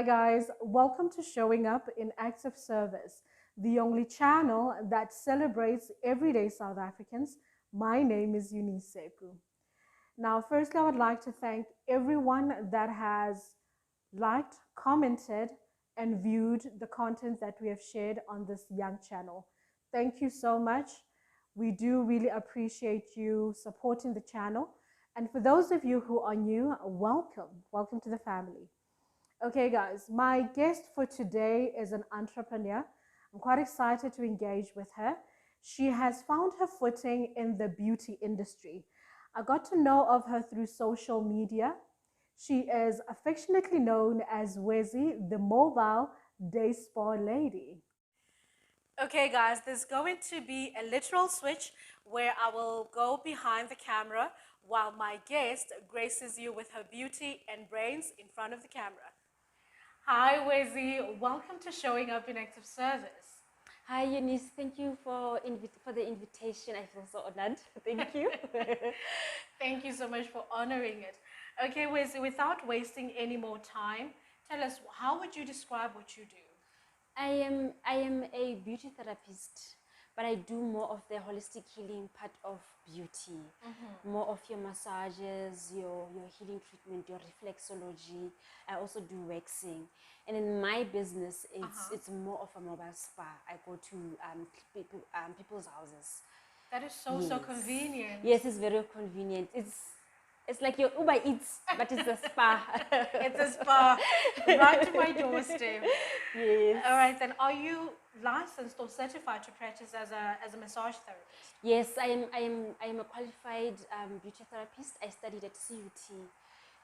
guys, welcome to Showing Up in Acts of Service, the only channel that celebrates everyday South Africans. My name is Eunice Sepu. Now, firstly, I would like to thank everyone that has liked, commented, and viewed the content that we have shared on this young channel. Thank you so much. We do really appreciate you supporting the channel. And for those of you who are new, welcome. Welcome to the family. Okay, guys, my guest for today is an entrepreneur. I'm quite excited to engage with her. She has found her footing in the beauty industry. I got to know of her through social media. She is affectionately known as Wezzy, the mobile day spa lady. Okay, guys, there's going to be a literal switch where I will go behind the camera while my guest graces you with her beauty and brains in front of the camera. Hi, Wezzy. Welcome to Showing Up in Active Service. Hi, Eunice. Thank you for the invitation. I feel so honored. Thank you. Thank you so much for honoring it. Okay, Wezzy, without wasting any more time, tell us, how would you describe what you do? I am a beauty therapist, but I do more of the holistic healing part of beauty. More of your massages, your healing treatment, your reflexology. I also do waxing. And in my business, it's more of a mobile spa. I go to people's houses. That is so convenient. Yes, it's very convenient. It's like your Uber Eats, but it's a spa. It's a spa right to my doorstep. Yes. All right, then are you licensed or certified to practice as a massage therapist? Yes, I am a qualified beauty therapist. I studied at CUT.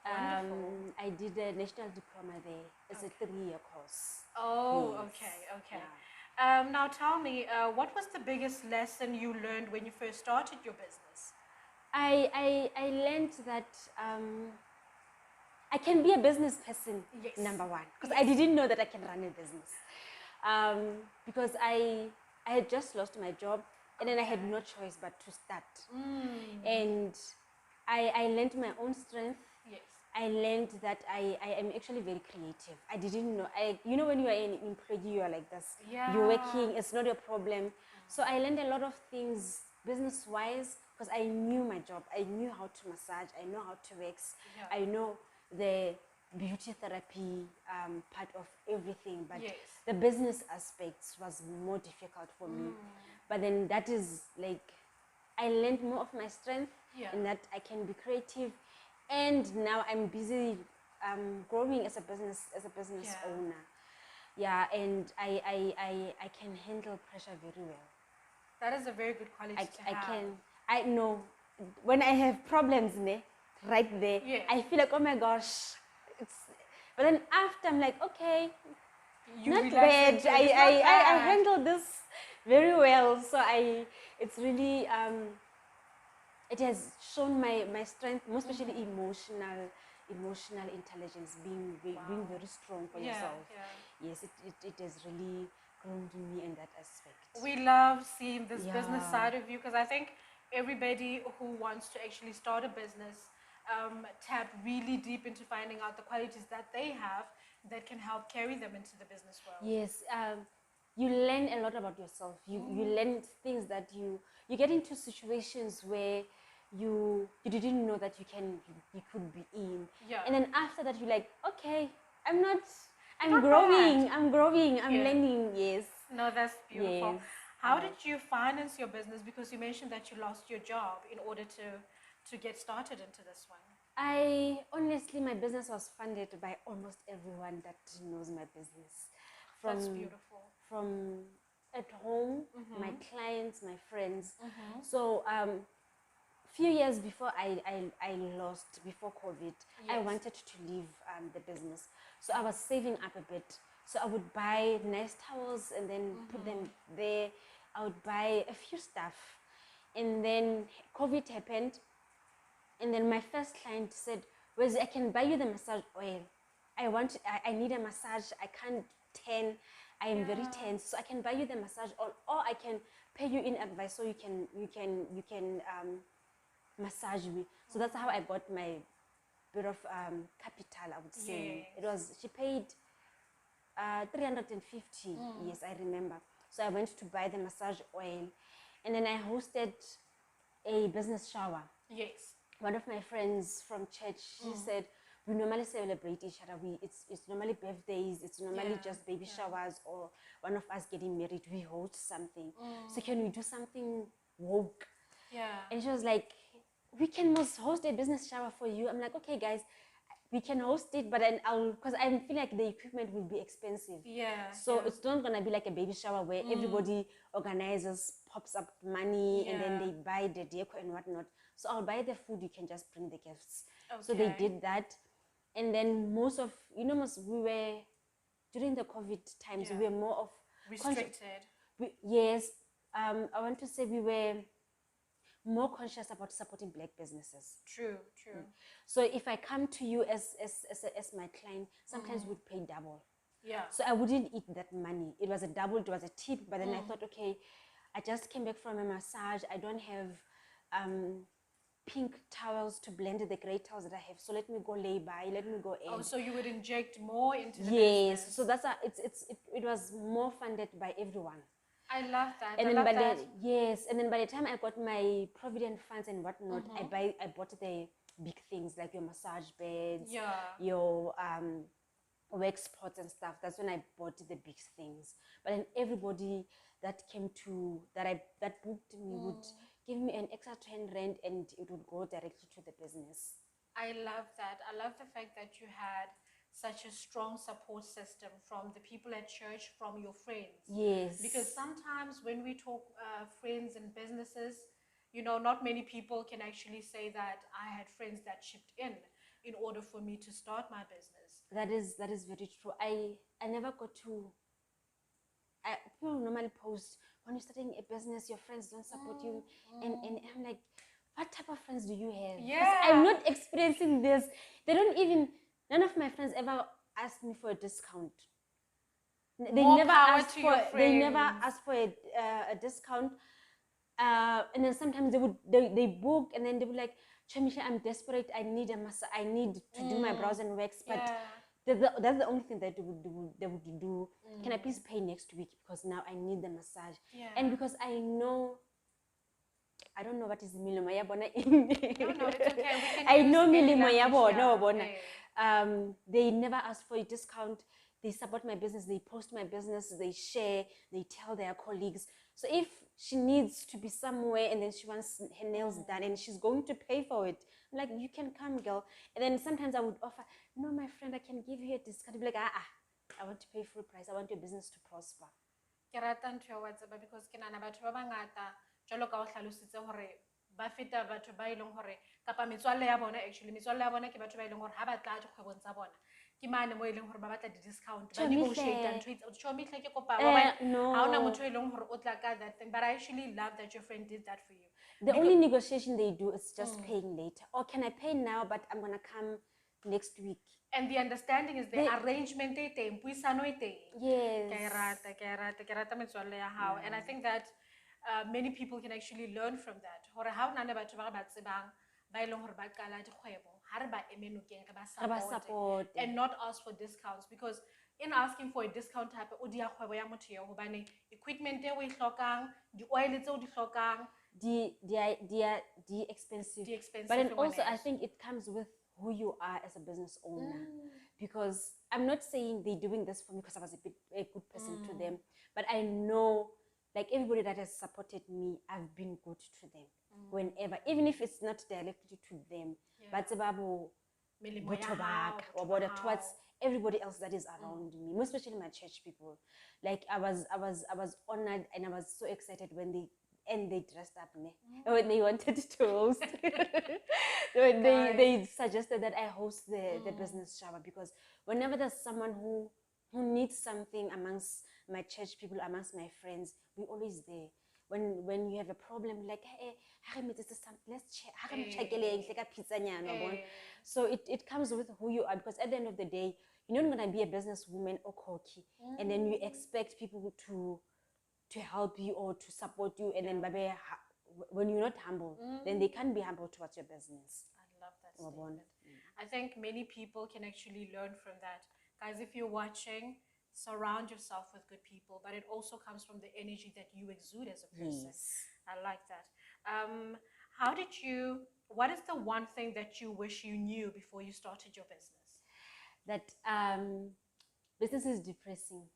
I did a national diploma there. It's a 3-year course. Oh, Yes. okay. Yeah. Now tell me, what was the biggest lesson you learned when you first started your business? I learned that I can be a business person, Yes. number one, because I didn't know that I can run a business. Because I had just lost my job, and then I had no choice but to start. And I learned my own strength. Yes. I learned that I am actually very creative. I didn't know. You know, when you are an employee, you are like this. Yeah. You're working, it's not your problem. So I learned a lot of things business-wise because I knew my job. I knew how to massage. I know how to wax. Yeah. I know the beauty therapy part of everything. But Yes. the business aspects was more difficult for me. But then that is like, I learned more of my strength in that I can be creative. And now I'm busy growing as a business owner. Yeah, and I can handle pressure very well. That is a very good quality to have. I know when I have problems right there, Yes. I feel like, oh my gosh, but then after I'm like, okay, not bad. I handle this very well. So it's really it has shown my strength, most especially emotional intelligence, being very strong for yourself. Yes, it has really grown to me in that aspect. We love seeing this business side of you, because I think everybody who wants to actually start a business tap really deep into finding out the qualities that they have that can help carry them into the business world. Yes, you learn a lot about yourself. You learn things that you get into situations where you didn't know that you could be in. Yeah. And then after that, you're like, okay, I'm Not growing. bad. I'm growing. I'm learning. Yes. No, that's beautiful. Yes. How did you finance your business? Because you mentioned that you lost your job in order to get started into this one. Honestly, my business was funded by almost everyone that knows my business. That's beautiful. From at home, my clients, my friends. So few years before I lost, before COVID, I wanted to leave the business. So I was saving up a bit. So I would buy nice towels and then put them there. I would buy a few stuff. And then COVID happened. And then my first client said, Wezzy, I can buy you the massage oil. I need a massage. I can't tan. I am very tense. So I can buy you the massage oil, or I can pay you in advance so you can massage me. So that's how I got my bit of capital, I would say. She paid 350. Yes, I remember. So I went to buy the massage oil, and then I hosted a business shower. Yes. One of my friends from church, she said, we normally celebrate each other. It's normally birthdays, it's normally just baby showers, or one of us getting married, we host something. So can we do something woke? Yeah. And she was like, we can host a business shower for you. I'm like, okay, guys, we can host it, but then because I feel like the equipment will be expensive. Yeah. So it's not gonna be like a baby shower where everybody organizes, pops up money, and then they buy the decor and whatnot. So I'll buy the food, you can just bring the gifts. So they did that. And then most we were, during the COVID times, we were more of restricted. Yes. I want to say we were more conscious about supporting Black businesses. True. So if I come to you as my client, sometimes we'd pay double. Yeah. So I wouldn't eat that money. It was a double, it was a tip, but then I thought, okay, I just came back from a massage. I don't have pink towels to blend the gray towels that I have. So let me go lay by, let me go in. Oh, so you would inject more into the yes. business. So that's it was more funded by everyone. I love that. And then by the time I got my provident funds and whatnot, I bought the big things like your massage beds, your wax pots and stuff. That's when I bought the big things. But then everybody that came to that booked me would give me an extra 10 rand, and it would go directly to the business. I love that. I love the fact that you had such a strong support system from the people at church, from your friends. Yes. Because sometimes when we talk friends and businesses, not many people can actually say that I had friends that chipped in order for me to start my business. That is very true. I never got to. People normally post, when you're starting a business, your friends don't support you, and I'm like, what type of friends do you have? Yeah. I'm not experiencing this. They don't even. None of my friends ever asked me for a discount. They never asked for a discount. And then sometimes they book, and then they would like, Chamisha, I'm desperate. I need to do my brows and wax, but that's the only thing that they would do. Can I please pay next week, because now I need the massage? And because I don't know what is milimo ya bona in. No, it's okay. I know milimo ya bona. They never ask for a discount. They support my business. They post my business. They share. They tell their colleagues. So if she needs to be somewhere and then she wants her nails done and she's going to pay for it, I'm like, you can come, girl. And then sometimes I would offer, no, my friend, I can give you a discount. Be like, I want to pay full price. I want your business to prosper. Because ke nana batho ba bangata jalo ka o hlalositse hore ba feta batho ba ileng hore kapa metswalle ya bona, actually metswalle ya bona ke batho ba ileng hore ha ba tla dikgwebong tsa bona ke mane mo ileng hore ba batla di-discount ba negotiate ntho tso mihle ke kopa ha ona motho ileng hore o tla ka that thing. But I actually love that your friend did that for you. The only negotiation they do is just paying later. Or can I pay now, but I'm going to come next week? And the understanding is the arrangement e teng, puisano e teng. Yes. Ke rata metswalle ya hao. And I think that many people can actually learn from that. Hore ha o na le batho ba ba tsebang ba ileng hore ba qala dikgwebo, ha re ba emenokeng re ba support and not ask for discounts, because in asking for a discount hape o dia kgwebo ya motho eo hobane equipment e o e hlokang, di oil tse o di hlokang, the expensive. But then also I think it comes with who you are as a business owner. Because I'm not saying they're doing this for me because I was a good person to them, but I know, like, everybody that has supported me, I've been good to them whenever, even if it's not directly to them, but towards everybody else that is around me, most especially my church people. Like, I was honored, and I was so excited when they dressed up when they wanted to host. When they suggested that I host the business shower, because whenever there's someone who needs something amongst my church people, amongst my friends, we're always there. When you have a problem, like, hey, let's check. So it comes with who you are, because at the end of the day, you're not gonna be a businesswoman or cocky, and then you expect people to help you or to support you, and then when you're not humble, then they can't be humble towards your business. I love that statement. I think many people can actually learn from that. Guys, if you're watching, surround yourself with good people, but it also comes from the energy that you exude as a person. Yes. I like that. What is the one thing that you wish you knew before you started your business? That business is depressing.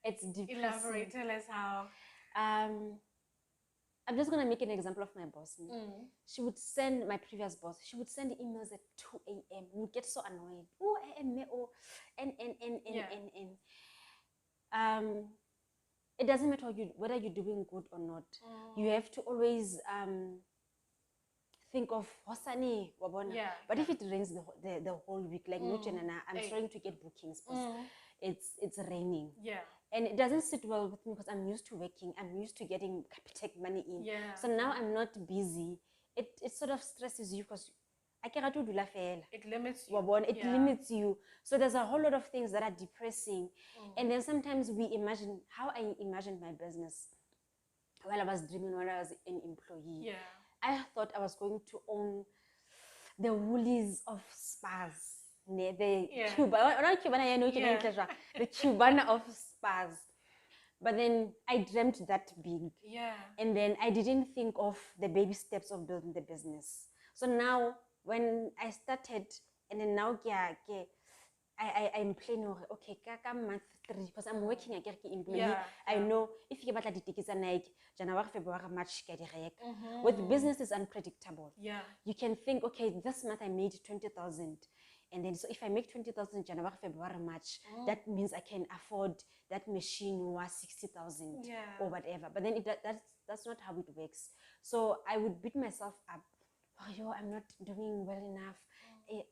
It's depressing. Elaborate, tell us how. Um, I'm just gonna make an example of my boss. She would send my previous boss. She would send emails at 2 a.m. We get so annoyed. Oh, it doesn't matter whether you're doing good or not. You have to always think of Hosani Wabona. But if it rains the whole week, like I'm starting to get bookings. It's raining. Yeah. And it doesn't sit well with me because I'm used to working. I'm used to getting take money in. Yeah. So now I'm not busy. It sort of stresses you because it limits you. It limits you. So there's a whole lot of things that are depressing. And then sometimes we imagine how I imagined my business while I was dreaming when I was an employee. Yeah. I thought I was going to own the woolies of Spars. The Cubana of Spars. But then I dreamt that big. Yeah. And then I didn't think of the baby steps of building the business. So now when I started, and then now I'm planning, okay, month 3, because I'm working at employee. I know if you get the tickets like January, February, March, with business is unpredictable. Yeah. You can think, okay, this month I made 20,000. And then, so if I make 20,000 January, February, March, that means I can afford that machine was 60,000 or whatever. But then that's not how it works. So I would beat myself up. Oh, I'm not doing well enough.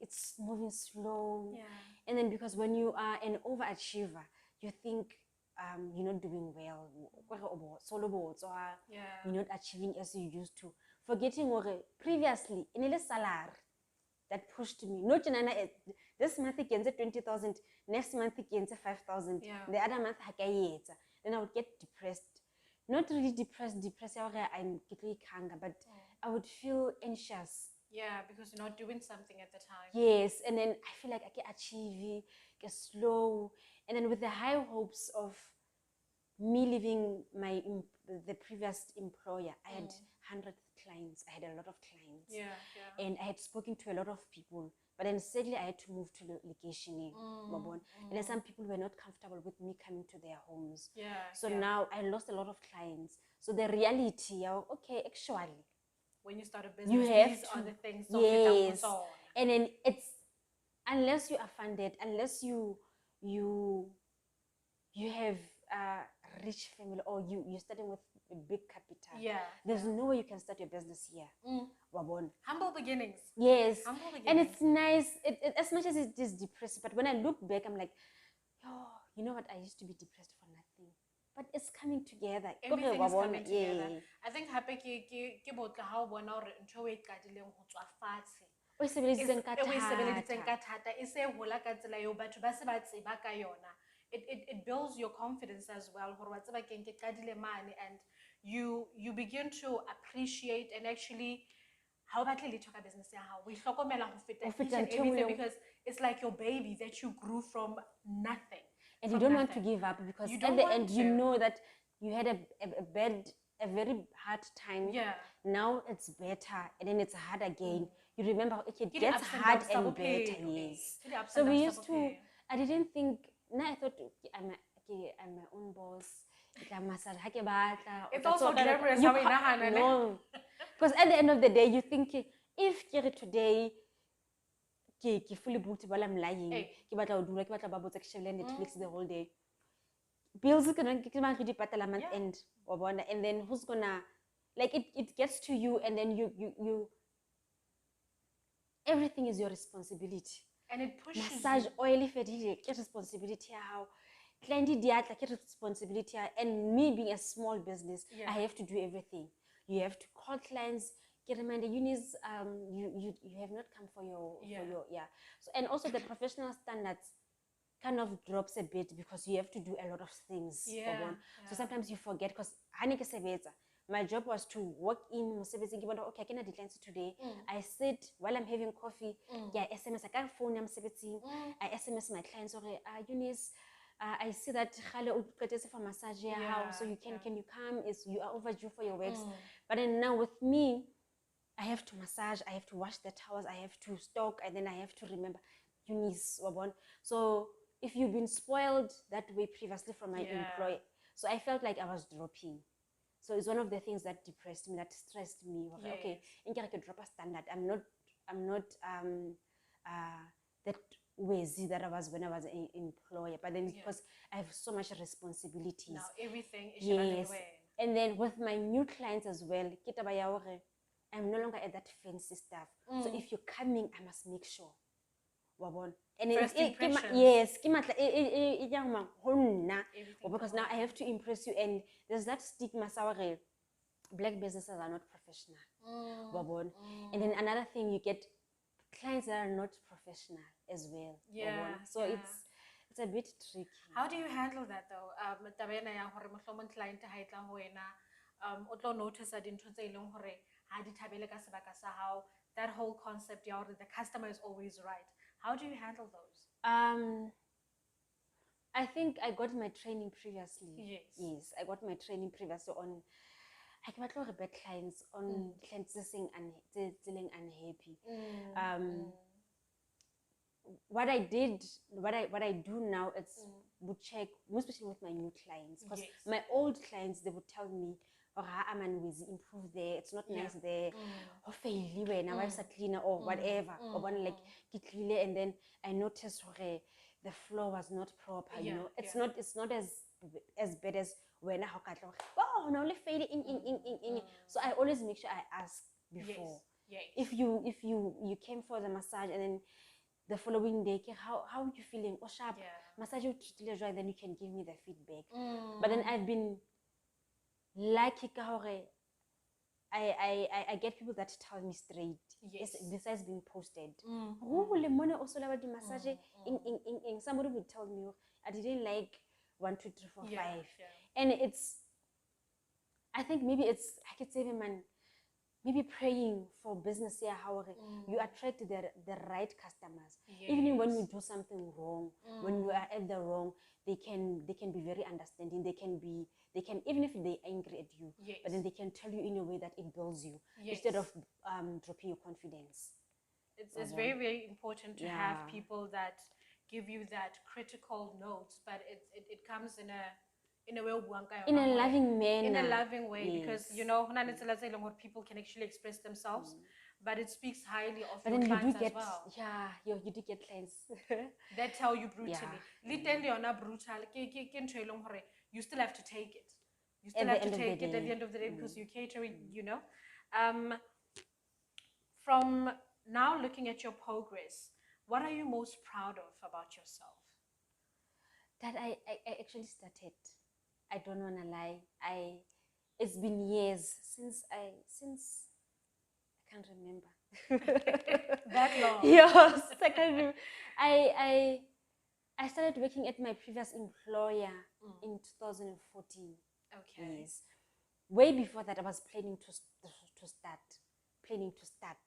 It's moving slow. Yeah. And then because when you are an overachiever, you think you're not doing well. You're not achieving as you used to. Forgetting previously, in a salary that pushed me. Not this month again 20,000, next month again 5,000, the other month then I would get depressed. Not really depressed, I'm getting hunger, but I would feel anxious. Yeah, because you're not doing something at the time. Yes, and then I feel like I can achieve, get slow, and then with the high hopes of me leaving the previous employer, I had 100 clients. I had a lot of clients. Yeah. And I had spoken to a lot of people. But then sadly, I had to move to location. And then some people were not comfortable with me coming to their homes. Yeah. So now I lost a lot of clients. So the reality, okay, actually, when you start a business, you have these are the things. Yes. And then it's, unless you are funded, unless you have a rich family, or you're starting with a big capital. There's no way you can start your business here. Humble beginnings. Yes. Humble beginnings. And it's nice, as much as it is depressing, but when I look back, I'm like, you know what, I used to be depressed for nothing. But it's coming together. Everything is coming together. I think happy ke botla ha o bona hore ntho e qadileng ho tswa fatshe. O sebedisitseng ka thata e se hola ka tsela eo batho ba se ba tseba ka yona. It builds your confidence as well. And you begin to appreciate and actually how about business because it's like your baby that you grew from nothing. And you don't want to give up, because at the end you know that you had a very hard time. Yeah. Now it's better, and then it's hard again. You remember, it gets hard and better. Yes. So we used to. I didn't think. Now I thought I'm my own boss. It's also glamorous how we no, because at the end of the day, you think if today. Ke fully booked while I'm lying. Ke batla do ke batla ba botsa ke shebile Netflix the whole day. Bills ke month end, and then who's gonna, like, it gets to you, and then you everything is your responsibility. And it pushes massage oily fedile ke responsibility how client diatla ke responsibility, and me being a small business, I have to do everything. You have to call clients. Reminder, Eunice, you have not come for your So, and also the professional standards kind of drops a bit, because you have to do a lot of things. So sometimes you forget, because my job was to walk in, okay, I can decline today. I sit while I'm having coffee. SMS, I can't phone them. I SMS my clients, Eunice, I see that for massage house, so you can you come? You are overdue for your wax. But then now with me, I have to massage, I have to wash the towels, I have to stock, and then I have to remember Eunice Wabon. So if you've been spoiled that way previously from my employer, so I felt like I was dropping. So it's one of the things that depressed me, that stressed me. Okay, in I could drop a standard. I'm not that Wezzy that I was when I was an employer. But then because I have so much responsibilities. Now everything is yes. And then with my new clients as well, I'm no longer at that fancy stuff. So if you're coming, I must make sure. And first impressions. Yes, because now I have to impress you, and there's that stigma. Black businesses are not professional. And then another thing, you get clients that are not professional as well. So it's a bit tricky. How do you handle that though? Client notice how that whole concept the customer is always right. How do you handle those? I think I got my training previously. Yes, I got my training previously on I can batla bad clients on clients feeling unhappy. What I do now is would check, most especially with my new clients, because my old clients, they would tell me, oh, I'm an Wezzy, improve there, it's not nice there, or fail now I'm a cleaner or whatever, or one like and then I noticed okay, the floor was not proper, you know, it's not as bad as when I oh no, let's fade in. So I always make sure I ask before. If you came for the massage and then the following day, how are you feeling? Oh, sharp. Massage you then you can give me the feedback. But then I've been lucky I get people that tell me straight. This has been posted. Also massage somebody would tell me I didn't like 1, 2, 3, 4, 5. And I think maybe I could say man, maybe praying for business here, how you attract the right customers. Even when you do something wrong, when you are at the wrong, they can be very understanding. They can even if they're angry at you, but then they can tell you in a way that it builds you instead of dropping your confidence. It's very, very important to have people that give you that critical note, but it comes in a loving manner. In a loving way, because you know people can actually express themselves, but it speaks highly of your clients as well. You do get clients that tell you brutally. You still have to take it. You still have to take it at the end of the day because you're catering, you know. From now looking at your progress, what are you most proud of about yourself? That I actually started. I don't want to lie. It's been years since I can't remember. That long. Yes, I can't remember. I started working at my previous employer in 2014. Okay. Yes. Way before that, I was planning to start.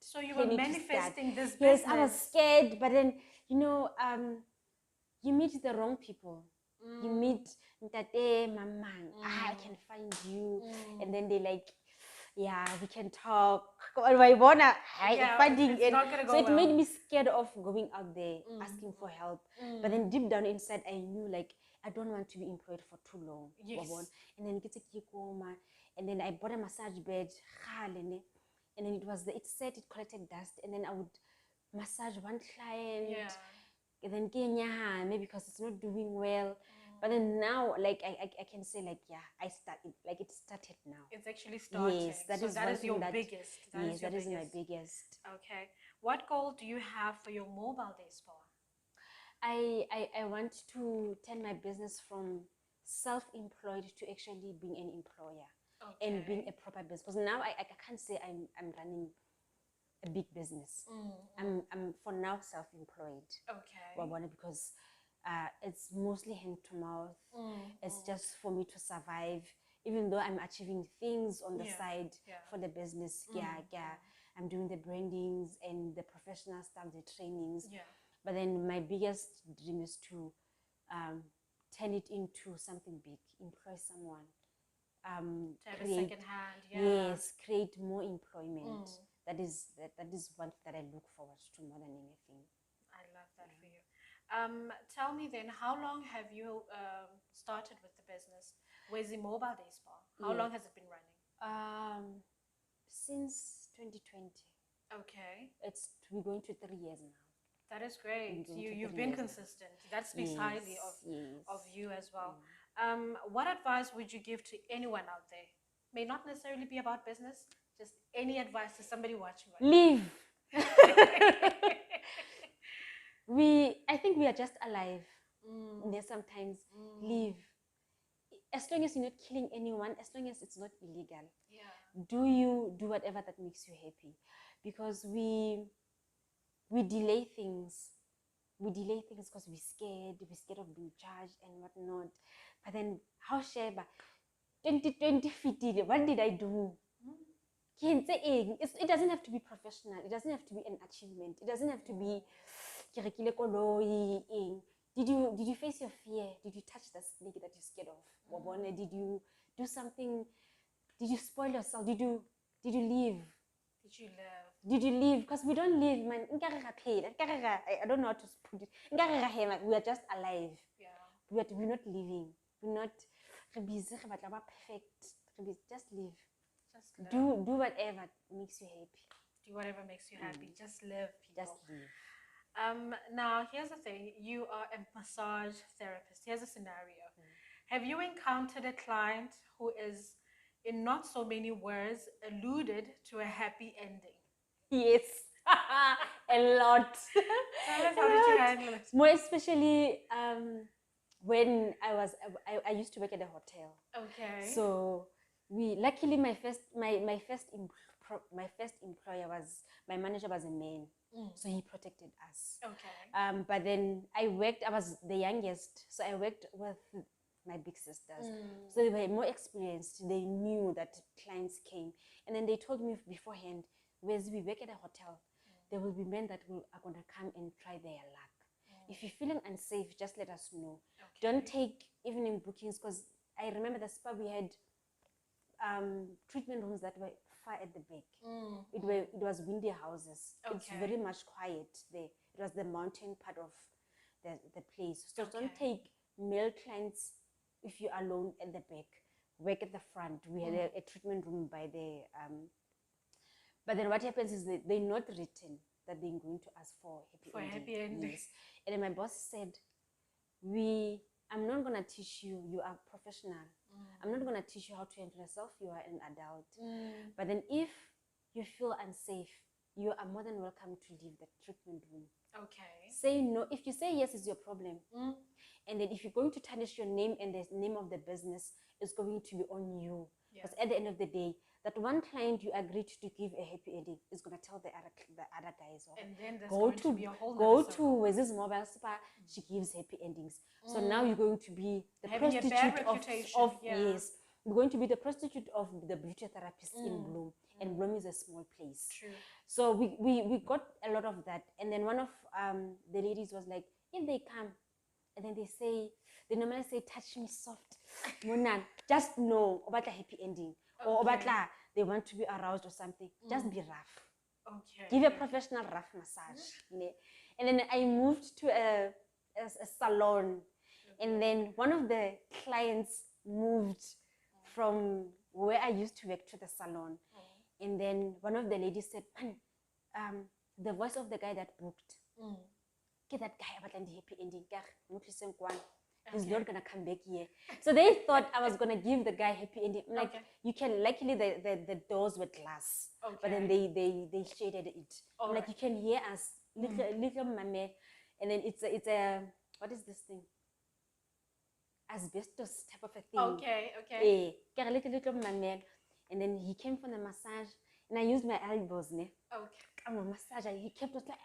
So you were manifesting this business. Yes, I was scared, but then you meet the wrong people. You meet Ntate, Mama, I can find you, and then they like, we can talk. Finding it. So it made me scared of going out there asking for help. But then deep down inside, I knew like I don't want to be employed for too long. And then and then I bought a massage bed, and then it said it collected dust, and then I would massage one client. And then maybe because it's not doing well, but then now like I can say like I started, like it started now. It's actually started. Yes, that is your biggest. That is my biggest. Okay, what goal do you have for your mobile day, Spar? I want to turn my business from self-employed to actually being an employer and being a proper business. Because now I can't say I'm running a big business. I'm for now self-employed. Okay. Because it's mostly hand to mouth. It's just for me to survive, even though I'm achieving things on the side for the business. I'm doing the brandings and the professional stuff, the trainings. But then my biggest dream is to turn it into something big, employ someone, To have a create, second hand, yeah. yes, create more employment. That is one that I look forward to more than anything. I love that for you. Tell me then, how long have you started with the business, Weziwe Mobile Day Spa? How long has it been running? Since 2020. Okay. We're going to 3 years now. That is great. We're going to You've 3 been years now. consistent. That speaks highly of Yes. you as well. What advice would you give to anyone out there? May not necessarily be about business, just any advice to somebody watching right Live. now. I think we are just alive. There's sometimes live. As long as you're not killing anyone, as long as it's not illegal, do whatever that makes you happy, because we delay things. We delay things because we're scared of being judged and whatnot. But then, how sheba 2020 fitile, what did I do? It doesn't have to be professional. It doesn't have to be an achievement. It doesn't have to be. Did you face your fear? Did you touch the snake that you're scared of? Did you do something? Did you spoil yourself? Did you leave? Did you live? Did you leave? Because we don't live, man. I don't know how to put it. We are just alive. Yeah. We're not living. We're not perfect. Just live. Just live. Do whatever makes you happy. Do whatever makes you happy. Just live, people. Just live. Now, here's the thing. You are a massage therapist. Here's a scenario. Have you encountered a client who is, in not so many words, alluded to a happy ending? Yes. A lot. Tell us, how did you handle it? More especially when I used to work at a hotel. Okay. So luckily my first employer my manager was a man. So he protected us. Okay. But then I was the youngest, so I worked with my big sisters. So they were more experienced. They knew that clients came. And then they told me beforehand, whereas we work at a hotel, there will be men that are going to come and try their luck. If you're feeling unsafe, just let us know. Okay. Don't take evening bookings, because I remember the spa we had treatment rooms that were far at the back. It was windy houses. Okay. It's very much quiet there. It was the mountain part of the place. So don't take male clients if you're alone at the back. Work at the front. We had a treatment room by the but then what happens is they're not written that they're going to ask for happy ending. Yes. And then my boss said, I'm not going to teach you. You are professional. I'm not going to teach you how to handle yourself. You are an adult. But then if you feel unsafe, you are more than welcome to leave the treatment room. Okay. Say no. If you say yes, it's your problem. And then if you're going to tarnish your name and the name of the business, it's going to be on you. Because at the end of the day, that one client you agreed to give a happy ending is going to tell the other guys. And then there's going to be a whole go to Wezzy's Mobile Spa. She gives happy endings. So now you're going to be the prostitute of yes. You're going to be the prostitute of the beauty therapist in Bloom. And Bloom is a small place. True. So we got a lot of that. And then one of the ladies was like, if they come, and then they normally say, touch me soft. Monan, just know about a happy ending. Or about they want to be aroused or something. Just be rough. Okay. Give a professional rough massage. And then I moved to a salon. And then one of the clients moved from where I used to work to the salon. And then one of the ladies said, the voice of the guy that booked. Get that guy about the happy ending. He's not gonna come back here. So they thought I was gonna give the guy happy ending. I'm like, you can, luckily the doors were glass. But then they shaded it. I'm like, you can hear us, little mame. And then it's a what is this thing? Asbestos type of a thing. Okay. Little mame. And then he came for the massage, and I used my elbows. I'm a massager. He kept us like,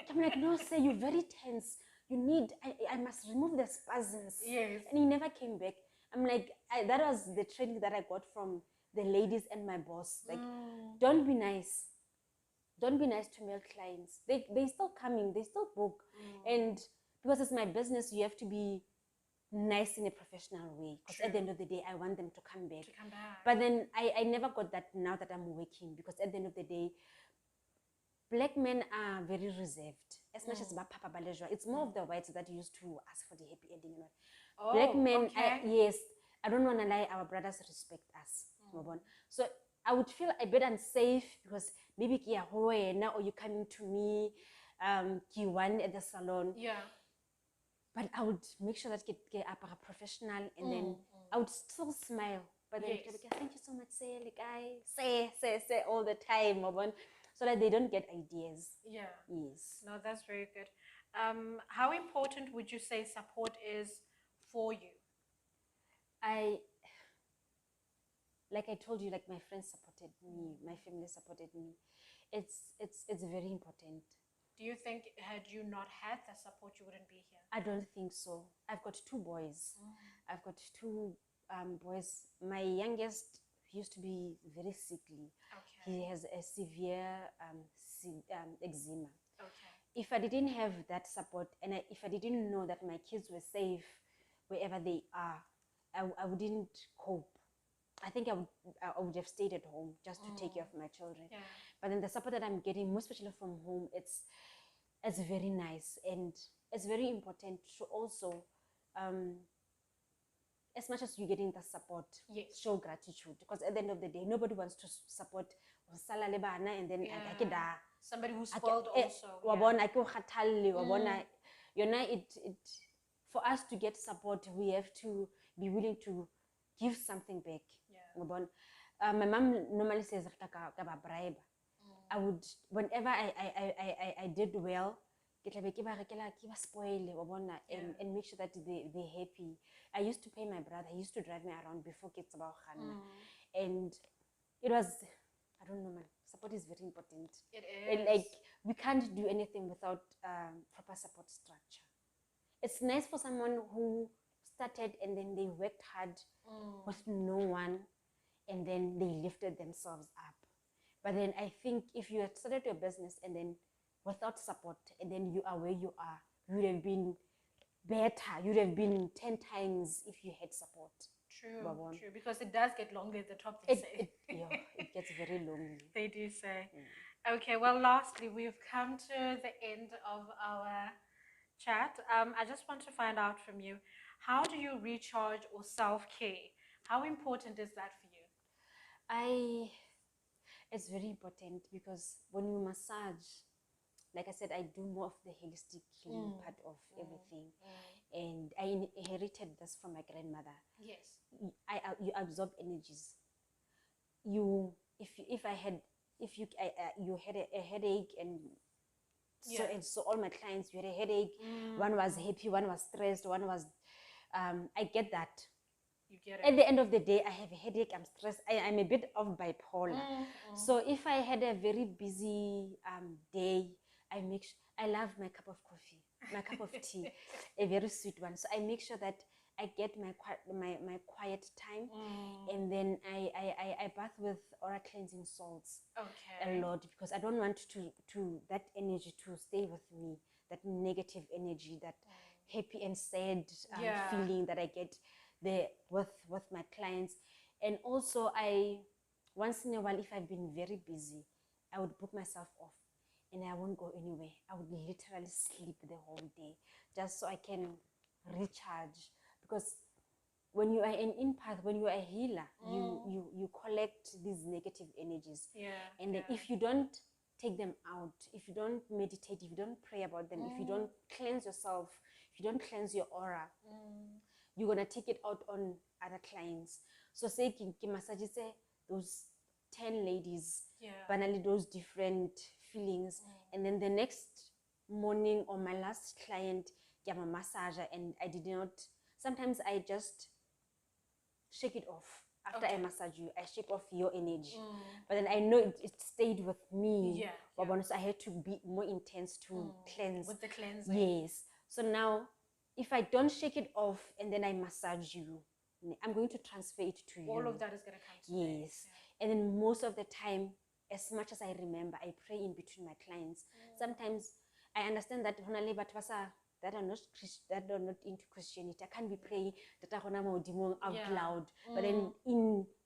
I'm like, no, sir, you're very tense. You need, I must remove the spasms. Yes. And he never came back. I'm like, that was the training that I got from the ladies and my boss. Like, don't be nice. Don't be nice to male clients. They still coming. They still book. And because it's my business, you have to be nice in a professional way, because at the end of the day I want them to come back. But then I never got that now that I'm working, because at the end of the day black men are very reserved. As much as Papa Balejwa, it's more of the whites that used to ask for the happy ending. Black men, yes, I don't want to lie, our brothers respect us. So I would feel a bit unsafe, because maybe kia now, or you coming to me, Kiwan at the salon. Yeah. But I would make sure that get up a professional, and then I would still smile. But then thank you so much, say all the time, so that they don't get ideas. Yeah. Yes. No, that's very good. How important would you say support is for you? Like I told you, like my friends supported me, my family supported me. It's very important. Do you think had you not had the support, you wouldn't be here? I don't think so. I've got 2 boys. I've got 2 boys. My youngest used to be very sickly. Okay. He has a severe eczema. Okay. If I didn't have that support, and if I didn't know that my kids were safe wherever they are, I wouldn't cope. I think I would have stayed at home just to take care of my children. Yeah. But then the support that I'm getting, most especially from home, it's very nice, and it's very important to also, as much as you're getting the support, show gratitude, because at the end of the day, nobody wants to support and then somebody who's spoiled also. For us to get support, we have to be willing to give something back. My mom normally says bribe. I would, whenever I did well, spoil and make sure that they're happy. I used to pay my brother. He used to drive me around before kids about and it was, I don't know, man. Support is very important. It is. And like, we can't do anything without proper support structure. It's nice for someone who started and then they worked hard with no one, and then they lifted themselves up. But then I think if you had started your business and then without support, and then you are where you are, you would have been better. You would have been 10 times if you had support. True, true. Because it does get lonely at the top, they say. It gets very lonely. They do say. Okay, well, lastly, we've come to the end of our chat. I just want to find out from you, how do you recharge or self-care? How important is that for you? It's very important, because when you massage, like I said, I do more of the holistic healing part of everything. And I inherited this from my grandmother. Yes. You absorb energies. You had a headache, and so all my clients, you had a headache. One was happy, one was stressed, one was I get that. You get it. At the end of the day, I have a headache, I'm stressed, I'm a bit of bipolar. So if I had a very busy day, I love my cup of coffee, my cup of tea, a very sweet one. So I make sure that I get my quiet time, and then I bath with aura cleansing salts a lot, because I don't want to that energy to stay with me, that negative energy, that happy and sad feeling that I get there with my clients. And also, once in a while, if I've been very busy, I would book myself off and I won't go anywhere. I would literally sleep the whole day just so I can recharge. Because when you are an empath, when you are a healer, you collect these negative energies. And then if you don't take them out, if you don't meditate, if you don't pray about them, if you don't cleanse yourself, if you don't cleanse your aura, you're gonna take it out on other clients. So say massage, say those 10 ladies, banally those different feelings, and then the next morning or my last client, I'm a massager, and I did not. Sometimes I just shake it off. After I massage you, I shake off your energy. But then I know it stayed with me. So I had to be more intense to cleanse. With the cleansing. Yes. So now, if I don't shake it off and then I massage you, I'm going to transfer it to you. All of that is going to come to me. Yes. And then most of the time, as much as I remember, I pray in between my clients. Sometimes I understand that that are not into Christianity. I can't be praying that out loud. But then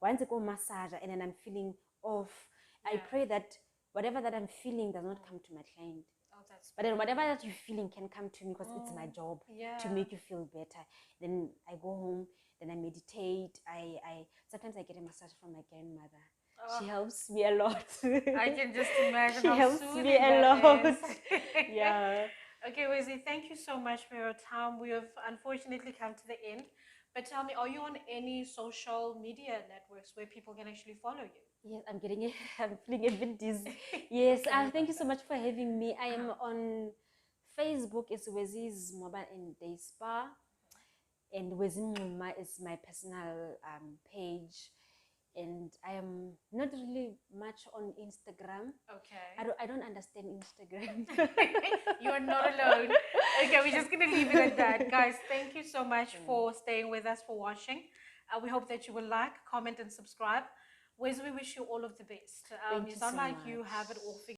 once I go massage and then I'm feeling off, I pray that whatever that I'm feeling does not come to my client. But then whatever that you're feeling can come to me because it's my job to make you feel better. Then I go home, then I meditate. I sometimes I get a massage from my grandmother. She helps me a lot. I can just imagine she how helps soothing me a that lot. is. Yeah. Okay, Wezzy, thank you so much for your time. We have unfortunately come to the end. But tell me, are you on any social media networks where people can actually follow you? Yes, I'm feeling a bit dizzy. Yes, thank you so much for having me. I am on Facebook. It's Wezzy's Mobile and Day Spar. And Weziwe Mgxuma is my personal page. And I am not really much on Instagram. Okay. I don't understand Instagram. You're not alone. Okay, we're just going to leave it at that. Guys, thank you so much for staying with us, for watching. We hope that you will like, comment, and subscribe. Wezzy, we wish you all of the best. You sound like you have it all figured